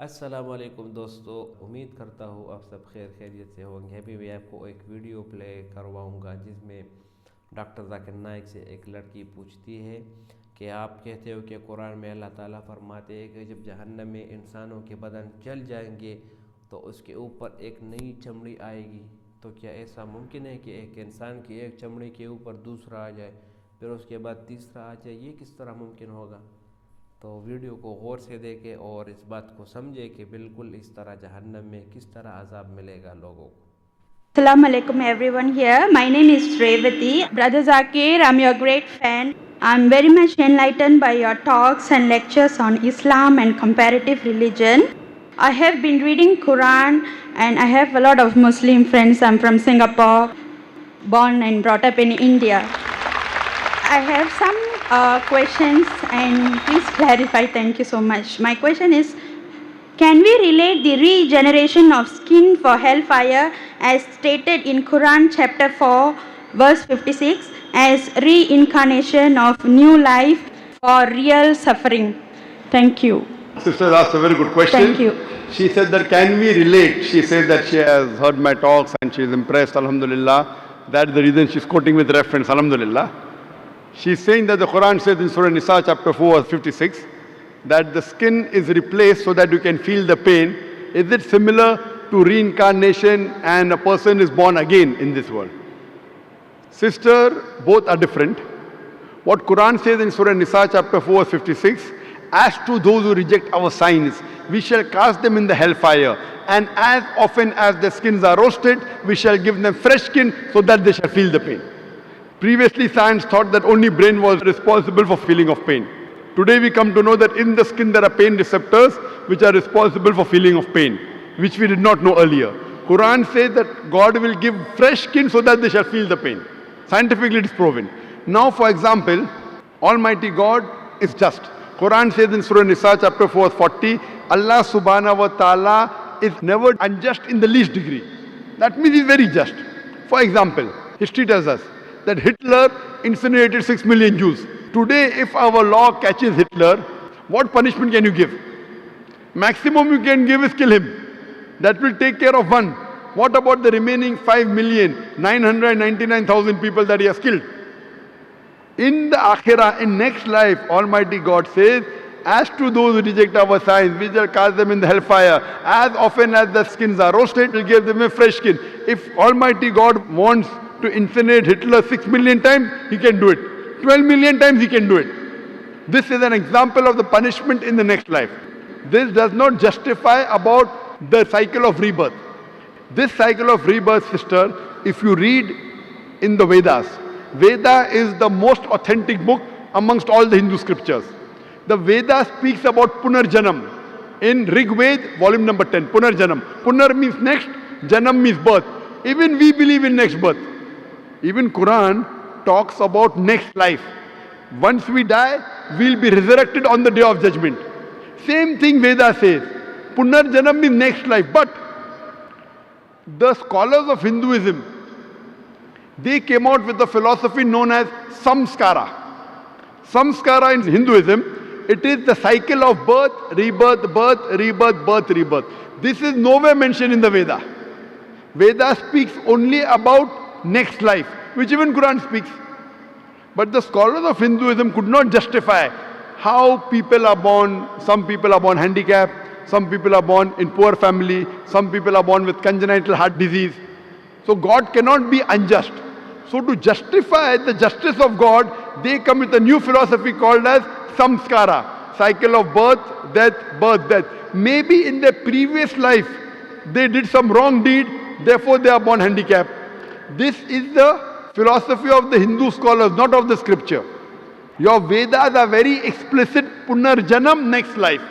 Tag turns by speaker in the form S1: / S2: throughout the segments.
S1: अस्सलामुअलैकुम दोस्तों, उम्मीद करता हूँ आप सब खैरियत से होंगे। अभी मैं आपको एक वीडियो प्ले करवाऊँगा जिसमें डॉक्टर जाकिर नाइक से एक लड़की पूछती है कि आप कहते हो कि कुरान में अल्लाह ताला फरमाते हैं कि जब जहन्नम में इंसानों के बदन जल जाएंगे तो उसके ऊपर एक नई चमड़ी आएगी, तो क्या ऐसा मुमकिन है कि एक इंसान की एक चमड़ी के ऊपर दूसरा आ जाए, फिर उसके बाद तीसरा आ जाए? ये किस तरह मुमकिन होगा? तो वीडियो को गौर से देखें और इस बात को समझें कि बिल्कुल इस तरह जहन्नम में किस तरह अजाब मिलेगा लोगों को।
S2: Assalamu alaikum everyone here. My name is Revati. Brother Zakir, I'm your great fan. I'm very much enlightened by your talks and lectures on Islam and comparative religion. I have been reading Quran and I have a lot of Muslim friends. I'm from Singapore, born and brought up in India. I have some questions and please clarify. Thank you so much. My question is, can we relate the regeneration of skin for hellfire as stated in Quran chapter 4 verse 56 as reincarnation of new life for real suffering? Thank you.
S3: Sister asked a very good question.
S2: Thank you.
S3: She said that can we relate? She said that she has heard my talks and she is impressed, alhamdulillah. That's the reason she's quoting with reference, alhamdulillah. She's saying that the Quran says in Surah Nisa chapter 4 verse 56 that the skin is replaced so that you can feel the pain. Is it similar to reincarnation and a person is born again in this world? Sister, both are different. What Quran says in Surah Nisa chapter 4 verse 56, as to those who reject our signs, we shall cast them in the hellfire, and as often as their skins are roasted, we shall give them fresh skin so that they shall feel the pain. Previously, science thought that only brain was responsible for feeling of pain. Today we come to know that in the skin there are pain receptors which are responsible for feeling of pain, which we did not know earlier. Quran says that God will give fresh skin so that they shall feel the pain. Scientifically it is proven. Now for example, Almighty God is just. Quran says in Surah Nisa chapter 4 40, Allah subhanahu wa ta'ala is never unjust in the least degree. That means he is very just. For example, history tells us that Hitler incinerated 6 million Jews. Today, if our law catches Hitler, what punishment can you give? Maximum you can give is kill him. That will take care of one. What about the remaining 5,999,000 people that he has killed? In the Akhirah, in next life, Almighty God says, as to those who reject our signs, we shall cast them in the hellfire. As often as the skins are roasted, we'll give them a fresh skin. If Almighty God wants to incinerate Hitler 6 million times, he can do it. 12 million times he can do it. This is an example of the punishment in the next life. This does not justify about the cycle of rebirth. This cycle of rebirth, sister, if you read in the Vedas, Veda is the most authentic book amongst all the Hindu scriptures. The Veda speaks about Punarjanam. In Rig Ved, volume number 10, Punarjanam. Punar means next, Janam means birth. Even we believe in next birth. Even Quran talks about next life. Once we die, we'll be resurrected on the day of judgment. Same thing Veda says. Punarjanam means next life. But the scholars of Hinduism, they came out with a philosophy known as samskara. Samskara in Hinduism, it is the cycle of birth, rebirth, birth, rebirth, birth, rebirth. This is nowhere mentioned in the Veda. Veda speaks only about next life, which even Quran speaks. But the scholars of Hinduism could not justify how people are born. Some people are born handicapped, some people are born in poor family, some people are born with congenital heart disease. So God cannot be unjust. So to justify the justice of God, they come with a new philosophy called as samskara, cycle of birth, death, birth, death. Maybe in their previous life, they did some wrong deed, therefore they are born handicapped. This is the philosophy of the Hindu scholars, not of the scripture. Your Vedas are very explicit, Punarjanam, next life.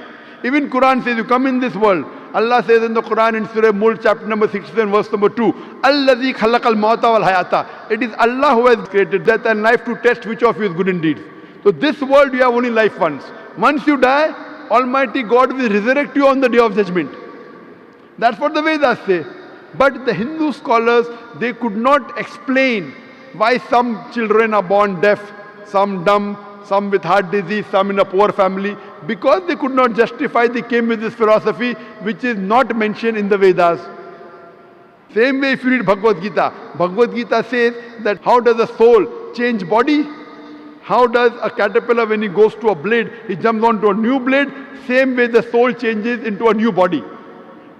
S3: Even Quran says, you come in this world. Allah says in the Quran in Surah Mulk chapter number 67 verse number 2, Allazi khalaqal mauta wal hayata. It is Allah who has created death and life to test which of you is good indeed. So this world you have only life once. Once you die, Almighty God will resurrect you on the day of judgment. That's what the Vedas say. But the Hindu scholars, they could not explain why some children are born deaf, some dumb, some with heart disease, some in a poor family. Because they could not justify, they came with this philosophy which is not mentioned in the Vedas. Same way if you read Bhagavad Gita. Bhagavad Gita says that how does a soul change body? How does a caterpillar, when he goes to a blade, he jumps onto a new blade? Same way the soul changes into a new body.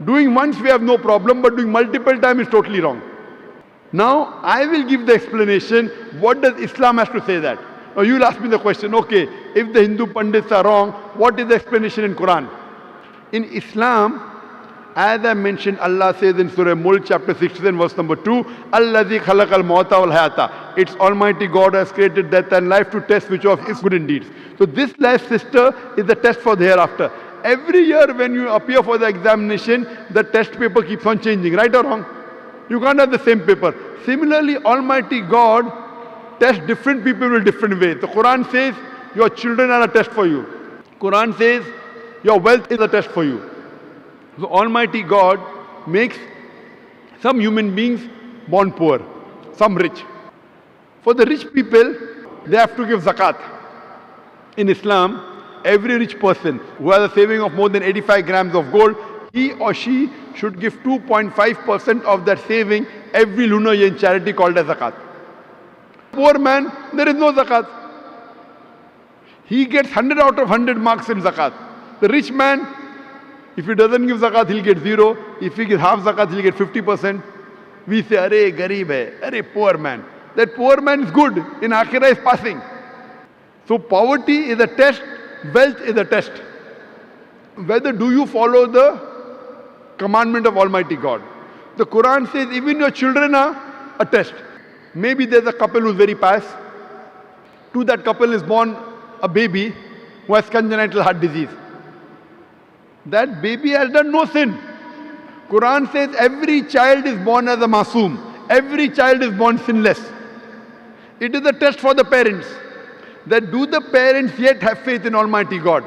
S3: Doing once we have no problem, but doing multiple times is totally wrong. Now I will give the explanation. What does Islam has to say that? Now you will ask me the question, okay, if the Hindu Pandits are wrong, what is the explanation in Quran? In Islam, as I mentioned, Allah says in Surah Mulk chapter 16 verse number 2, Alladhi khalaqal mawta wal hayata. It's Almighty God has created death and life to test which of his good deeds. So this life, sister, is the test for the hereafter. Every year when you appear for the examination, the test paper keeps on changing, right or wrong? You can't have the same paper. Similarly, Almighty God tests different people in different ways. The Quran says your children are a test for you. Quran says your wealth is a test for you. So Almighty God makes some human beings born poor, some rich. For the rich people, they have to give zakat. In Islam, every rich person who has a saving of more than 85 grams of gold, he or she should give 2.5% of that saving every lunar year in charity called as zakat. Poor man, there is no zakat. He gets 100 out of 100 marks in zakat. The rich man, if he doesn't give zakat, he'll get 0. If he gives half zakat, he'll get 50%. We say, Arey, garib hai, arey, poor man. That poor man is good, in Akhirah is passing. So poverty is a test, wealth is a test. Whether do you follow the commandment of Almighty God? The Quran says even your children are a test. Maybe there's a couple who's very pious. To that couple is born a baby who has congenital heart disease. That baby has done no sin. Quran says every child is born as a masoom. Every child is born sinless. It is a test for the parents. That do the parents yet have faith in Almighty God?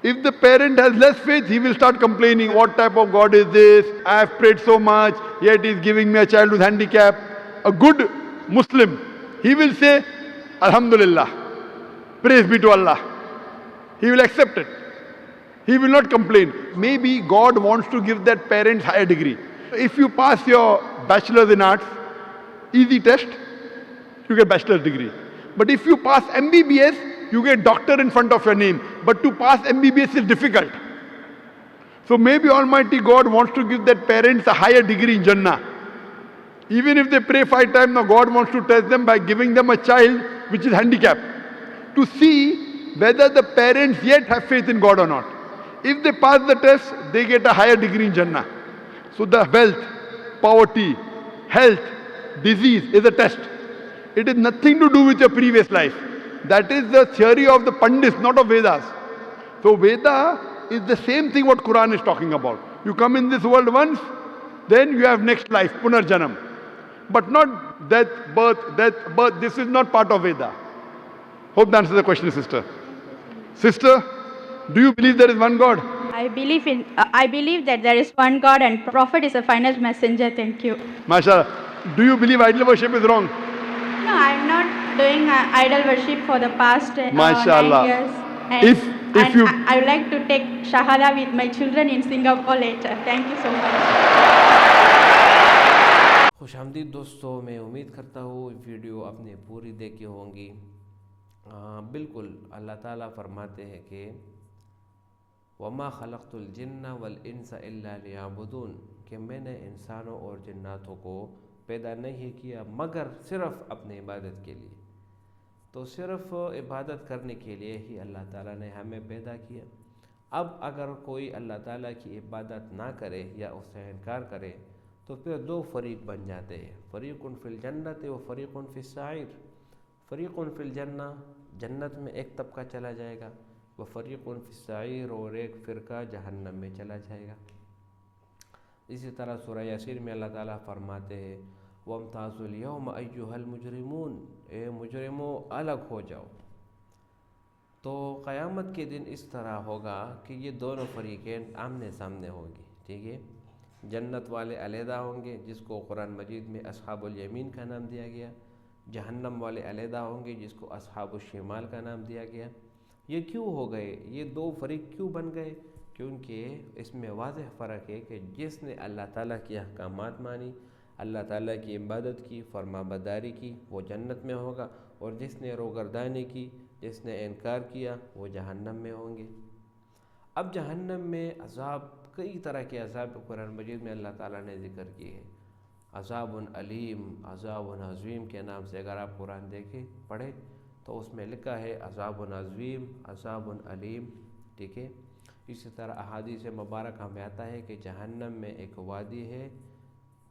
S3: If the parent has less faith, he will start complaining, what type of God is this? I have prayed so much, yet he is giving me a child with handicap. A good Muslim, he will say, Alhamdulillah, praise be to Allah. He will accept it. He will not complain. Maybe God wants to give that parent higher degree. If you pass your bachelor's in arts, easy test, you get bachelor's degree. But if you pass MBBS, you get doctor in front of your name. But to pass MBBS is difficult. So maybe Almighty God wants to give that parents a higher degree in Jannah. Even if they pray 5 times, now God wants to test them by giving them a child which is handicapped. To see whether the parents yet have faith in God or not. If they pass the test, they get a higher degree in Jannah. So the wealth, poverty, health, disease is a test. It is nothing to do with your previous life. That is the theory of the Pandits, not of Vedas. So Veda is the same thing what Quran is talking about. You come in this world once, then you have next life, Punarjanam. But not death, birth, death, birth. This is not part of Veda. Hope that answers the question, sister. Sister, do you believe there is one God?
S2: I believe that there is one God and Prophet is the final messenger. Thank you.
S3: MashaAllah. Do you believe idol worship is wrong?
S2: No, I'm not doing idol worship for the past 9
S3: MashaAllah.
S2: years. I would like to take Shahada with my children in Singapore later. Thank you so much.
S1: खुशामदीद दोस्तों, मैं उम्मीद करता हूँ video आपने पूरी देखी होंगी। बिल्कुल अल्लाह ताला फरमाते हैं कि वमा खलक़तुल जिन्ना वल इंसा इल्ला लियअबुदून, कि मैंने इंसानों और जिन्नातों को पैदा नहीं किया मगर सिर्फ़ अपने इबादत के लिए। तो सिर्फ़ इबादत करने के लिए ही अल्लाह ताला ने हमें पैदा किया। अब अगर कोई अल्लाह ताला की इबादत ना करे या उससे इनकार करे तो फिर 2 फरीक बन जाते हैं, फ़रीक़ुन फ़िल जन्नत व फ़रीक़ुन फ़िस साइर। फ़रीक़ुन फ़िल जन्ना, जन्नत में एक तबका चला जाएगा, व फ़रीक़ुन फ़िस साइर, और एक फ़िरका जहन्नम में चला जाएगा। इसी तरह सूरह यासीन में अल्लाह ताला फरमाते हैं वम्ताज़ुल यौम अय्युहल मुजरिमून, ए मुजरिमों अलग हो जाओ। तो क़यामत के दिन इस तरह होगा कि ये दोनों फ़रीक़ें आमने सामने होंगी। ठीक है, जन्नत वाले अलहदा होंगे जिसको कुरान मजीद में अस्हाबुल यमीन का नाम दिया गया, जहन्नम वाले अलहदा होंगे जिसको अस्हाबुश शिमाल का नाम दिया गया। یہ کیوں ہو گئے، یہ دو فریق کیوں بن گئے؟ کیونکہ اس میں واضح فرق ہے کہ جس نے اللہ تعالیٰ کی احکامات مانی، اللہ تعالیٰ کی عبادت کی، فرما برداری کی، وہ جنت میں ہوگا، اور جس نے روگردانی کی، جس نے انکار کیا، وہ جہنم میں ہوں گے۔ اب جہنم میں عذاب، کئی طرح کے عذاب قرآن مجید میں اللہ تعالیٰ نے ذکر کی ہے۔ عذاب علیم، عذاب عظیم کے نام سے اگر آپ قرآن دیکھیں پڑھیں تو اس میں لکھا ہے عذاب عظیم، عذاب علیم، ٹھیک ہے۔ اسی طرح احادیث مبارکہ میں آتا ہے کہ جہنم میں ایک وادی ہے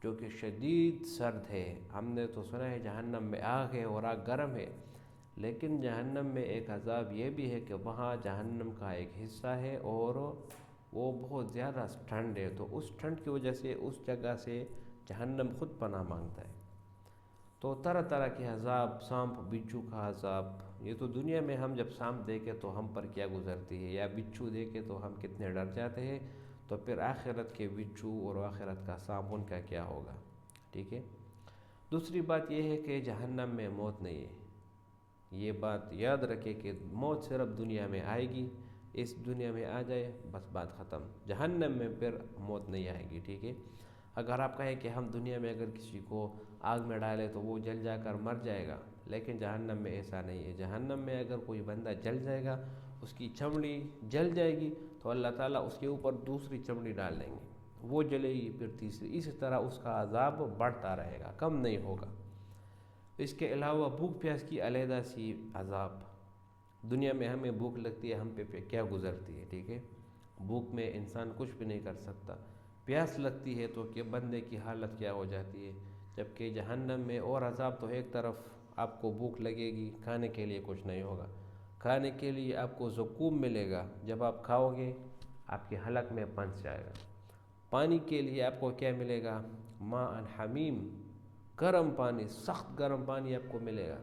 S1: جو کہ شدید سرد ہے۔ ہم نے تو سنا ہے جہنم میں آگ ہے اور آگ گرم ہے، لیکن جہنم میں ایک عذاب یہ بھی ہے کہ وہاں جہنم کا ایک حصہ ہے اور وہ بہت زیادہ ٹھنڈ ہے، تو اس ٹھنڈ کی وجہ سے اس جگہ سے جہنم خود پناہ مانگتا ہے۔ تو طرح طرح کے عذاب، سانپ بچھو کا عذاب، یہ تو دنیا میں ہم جب سانپ دیکھیں تو ہم پر کیا گزرتی ہے، یا بچھو دیکھیں تو ہم کتنے ڈر جاتے ہیں، تو پھر آخرت کے بچھو اور آخرت کا سانپ ان کا کیا ہوگا، ٹھیک ہے۔ دوسری بات یہ ہے کہ جہنم میں موت نہیں ہے۔ یہ بات یاد رکھے کہ موت صرف دنیا میں آئے گی، اس دنیا میں آ جائے بس بات ختم، جہنم میں پھر موت نہیں آئے گی، ٹھیک ہے۔ اگر آپ کہیں کہ ہم دنیا میں اگر کسی کو آگ میں ڈالیں تو وہ جل جا کر مر جائے گا، لیکن جہنم میں ایسا نہیں ہے۔ جہنم میں اگر کوئی بندہ جل جائے گا، اس کی چمڑی جل جائے گی، تو اللہ تعالیٰ اس کے اوپر دوسری چمڑی ڈال دیں گے، وہ جلے گی، پھر تیسری، اسی طرح اس کا عذاب بڑھتا رہے گا، کم نہیں ہوگا۔ اس کے علاوہ بھوک پیاس کی علیحدہ سی عذاب، دنیا میں ہمیں بھوک لگتی ہے، ہم پہ کیا گزرتی ہے، ٹھیک ہے۔ بھوک میں انسان کچھ بھی نہیں کر سکتا، پیاس لگتی ہے تو کہ بندے کی حالت کیا ہو جاتی ہے، جبکہ جہنم میں اور عذاب، تو ایک طرف آپ کو بھوک لگے گی، کھانے کے لیے کچھ نہیں ہوگا، کھانے کے لیے آپ کو زقوم ملے گا، جب آپ کھاؤ گے آپ کے حلق میں پھنس جائے گا۔ پانی کے لیے آپ کو کیا ملے گا؟ ماء حمیم، گرم پانی، سخت گرم پانی آپ کو ملے گا،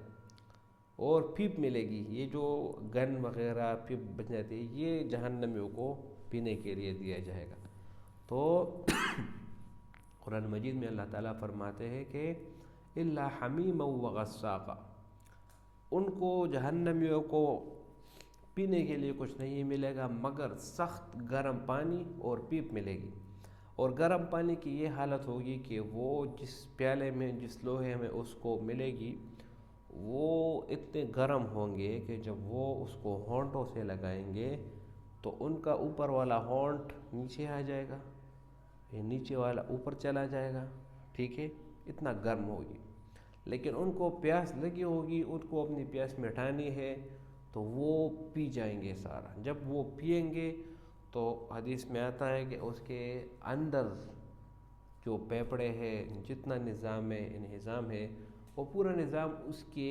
S1: اور پیپ ملے گی، یہ جو گن وغیرہ پیپ بن جاتی ہے یہ جہنمیوں کو پینے کے لیے دیا جائے گا۔ تو قرآن مجید میں اللہ تعالیٰ فرماتے ہیں کہ الا حمیما وغساقا، ان کو جہنمیوں کو پینے کے لیے کچھ نہیں ملے گا مگر سخت گرم پانی اور پیپ ملے گی، اور گرم پانی کی یہ حالت ہوگی کہ وہ جس پیالے میں، جس لوہے میں اس کو ملے گی، وہ اتنے گرم ہوں گے کہ جب وہ اس کو ہونٹوں سے لگائیں گے تو ان کا اوپر والا ہونٹ نیچے آ جائے گا، یہ نیچے والا اوپر چلا جائے گا، ٹھیک ہے، اتنا گرم ہوگی۔ لیکن ان کو پیاس لگی ہوگی، ان کو اپنی پیاس مٹانی ہے، تو وہ پی جائیں گے سارا۔ جب وہ پئیں گے تو حدیث میں آتا ہے کہ اس کے اندر جو پیپڑے ہے، جتنا نظام ہے، انہضام ہے، وہ پورا نظام اس کے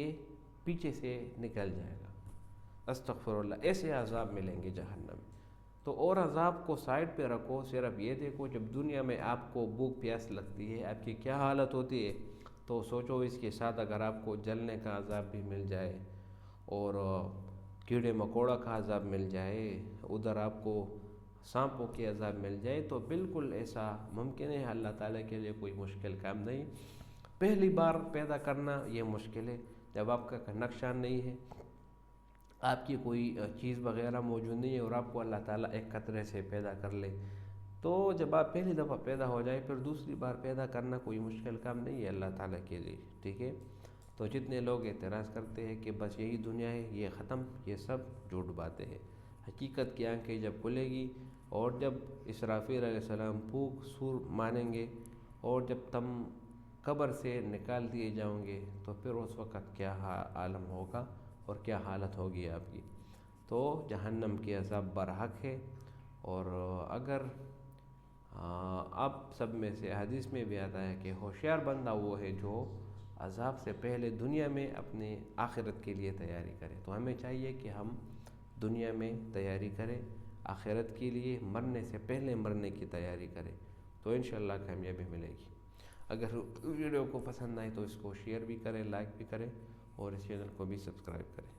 S1: پیچھے سے نکل جائے گا۔ استغفر اللہ، ایسے عذاب ملیں گے جہنم میں۔ تو اور عذاب کو سائڈ پہ رکھو، صرف یہ دیکھو جب دنیا میں آپ کو بھوک پیاس لگتی ہے آپ کی کیا حالت ہوتی ہے، تو سوچو اس کے ساتھ اگر آپ کو جلنے کا عذاب بھی مل جائے اور کیڑے مکوڑا کا عذاب مل جائے، ادھر آپ کو سانپوں کے عذاب مل جائے، تو بالکل ایسا ممکن ہے، اللہ تعالیٰ کے لیے کوئی مشکل کام نہیں۔ پہلی بار پیدا کرنا یہ مشکل ہے، جب آپ کا نقشہ نہیں ہے، آپ کی کوئی چیز وغیرہ موجود نہیں ہے، اور آپ کو اللہ تعالیٰ ایک قطرے سے پیدا کر لے، تو جب آپ پہلی دفعہ پیدا ہو جائے پھر دوسری بار پیدا کرنا کوئی مشکل کام نہیں ہے اللہ تعالیٰ کے لیے، ٹھیک ہے۔ تو جتنے لوگ اعتراض کرتے ہیں کہ بس یہی دنیا ہے، یہ ختم، یہ سب جھوٹ باتیں ہیں۔ حقیقت کی آنکھیں جب کھلے گی اور جب اسرافیل علیہ السلام پھونک سور مانیں گے اور جب تم قبر سے نکال دیے جاؤں گے، تو پھر اس وقت کیا عالم ہوگا اور کیا حالت ہوگی آپ کی۔ تو جہنم کے عذاب برحق ہے، اور اگر آپ سب میں سے حدیث میں بھی آتا ہے کہ ہوشیار بندہ وہ ہے جو عذاب سے پہلے دنیا میں اپنے آخرت کے لیے تیاری کرے۔ تو ہمیں چاہیے کہ ہم دنیا میں تیاری کریں، آخرت کے لیے مرنے سے پہلے مرنے کی تیاری کریں، تو انشاءاللہ کامیابی ملے گی۔ اگر ویڈیو کو پسند آئے تو اس کو شیئر بھی کریں، لائک بھی کریں، اور اس چینل کو بھی سبسکرائب کریں۔